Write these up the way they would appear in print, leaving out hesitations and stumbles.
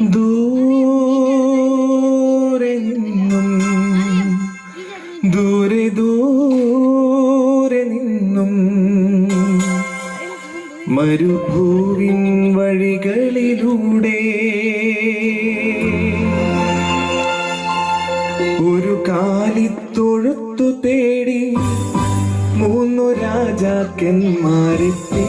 ദൂരെ നിന്നും ദൂരെ ദൂരെ നിന്നും മരുഭൂവിൻ വഴികളിലൂടെ ഒരു കാലിത്തൊഴുത്തു തേടി 3 രാജാക്കന്മാരെത്തി.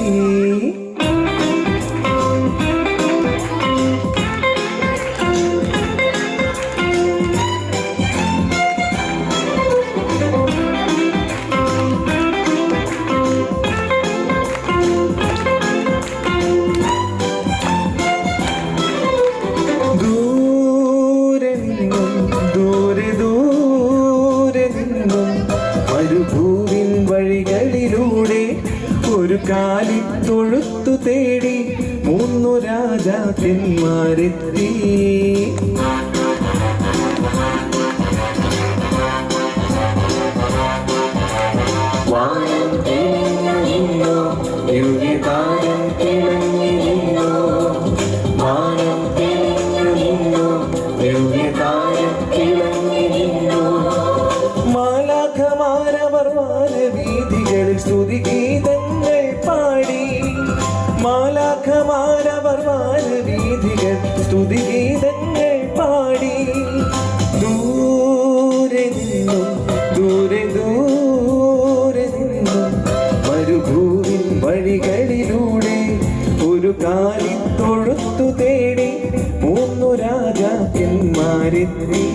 മരുഭൂവിൻ വഴികളിലൂടെ ഒരു കാലിത്തൊഴുത്തു തേടി 3 രാജാക്കന്മാരെത്തി. മാലാഖമാരവർ വാനവീഥികളിൽ സ്തുതിഗീതങ്ങൾ പാടി. മാലാഖമാരവർ വാനവീഥികൾ സ്തുതിഗീതങ്ങൾ പാടി. ദൂരെ നിന്നും ദൂരെ ദൂരെ നിന്നും മരുഭൂവിൻ വഴികളിലൂടെ ഒരു കാലിത്തൊഴുത്തു തേടി 3 രാജാക്കന്മാരെത്തി.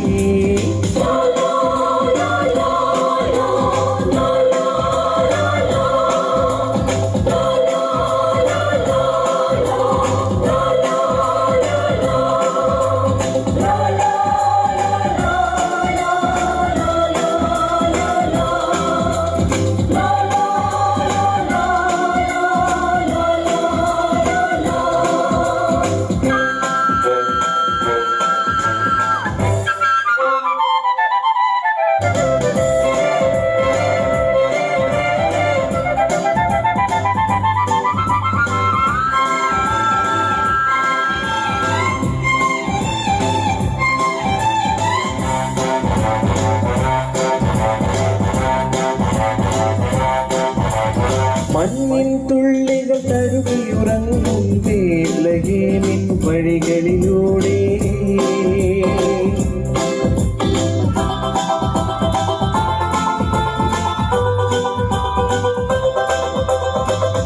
മഞ്ഞിൻ തുള്ളികൾ തഴുകിയുറങ്ങും ബേത്ലഹേമിൻ വഴികളിലൂടെ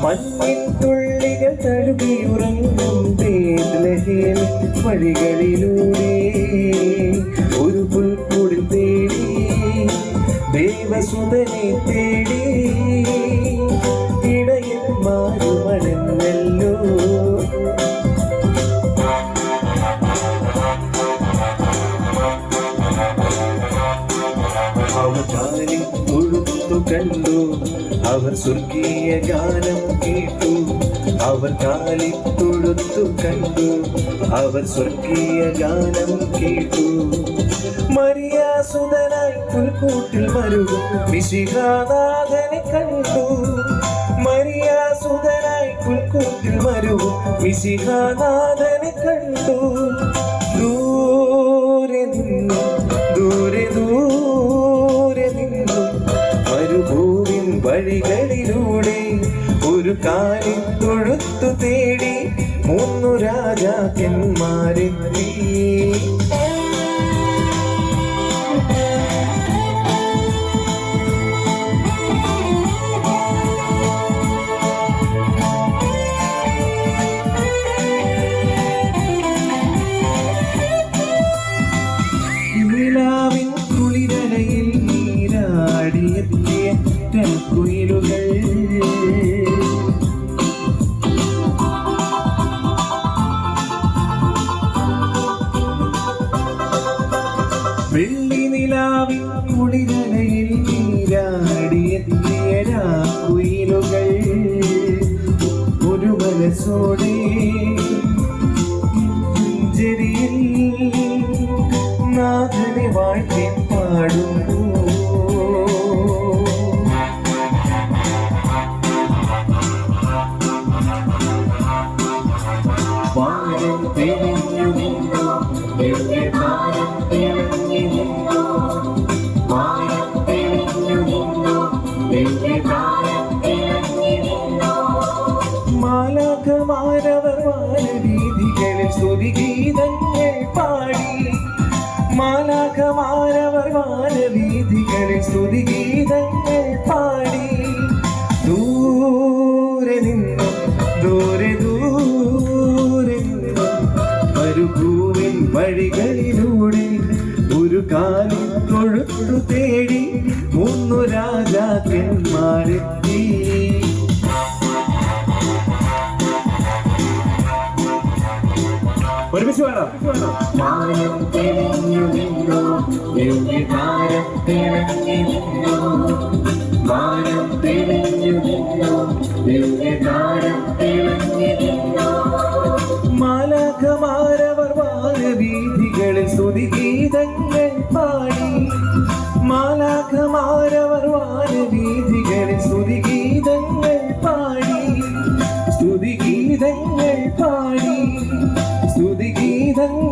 മഞ്ഞിൻ തുള്ളികൾ തഴുകിയുറങ്ങും ബേത്ലഹേമിൻ വഴികളിലൂടെ ഒരു പുൽക്കൂടിൽ തേടി ദേവസുതനെ തേടി ഇടയിൽ മാറുമണല്ലോ. അവർ കാലിൽ തൊഴുത്തു കണ്ടു, അവർ സ്വർഗീയ ഗാനം കേട്ടു. അവർ കാലിൽ തൊഴുത്തു കണ്ടു, അവർ സ്വർഗീയ ഗാനം കേട്ടു. മരിയാസുതനായി പുൽക്കൂട്ടിൽ മരുകും മിശിഹാനാഥനെ കണ്ടു. മരിയാസുതനായി പുൽക്കൂട്ടിൽ മരുകും മിശിഹാനാഥനെ കണ്ടു. ദൂരെ നിന്നു ദൂരെ ദൂരെ നിന്നു മരുഭൂവിൻ വഴികളിലൂടെ ഒരു കാലിത്തൊഴുത്തു തേടി 3 രാജാക്കന്മാരെത്തി. നിലാവിൻ കുളിരലയിൽ നീരാടിയെത്തിയ കുയിലുകൾ തെളിഞ്ഞു നിന്നു ദിവ്യതാരം തിളങ്ങി നിന്നു വാനം തെളിഞ്ഞു നിന്നു ദിവ്യതാരം തിളങ്ങി നിന്നു മാലാഖമാരവർ വാനവീഥികളിൽ സ്തുതിഗീതങ്ങൾ പാടി മാലാഖമാരവർ വാനവീഥികളിൽ സ്തുതിഗീതങ്ങൾ പാടി ദൂരെ നിന്നും ദൂരെ ദൂരെ നിന്നും മരുഭൂവിൻ വഴികളിലൂടെ ഒരു കാലിൽ തൊഴുത്തു തേടി 3 രാജാക്കന്മാരെത്തി ഒരുമിച്ച് വേണം വാനം തെളിഞ്ഞു നിന്നു ദിവ്യതാരം തിളങ്ങി നിന്നു വാനം തെളിഞ്ഞു നിന്നു ദിവ്യതാരം തിളങ്ങി നിന്നു മാലാഖമാരവർ വാനവീഥികളിൽ സ്തുതിഗീതങ്ങൾ പാടി മാലാഖമാരവർ വാനവീഥികളിൽ സ്തുതിഗീതങ്ങൾ പാടി സ്തുതിഗീതങ്ങൾ പാടി സ്തുതിഗീതങ്ങൾ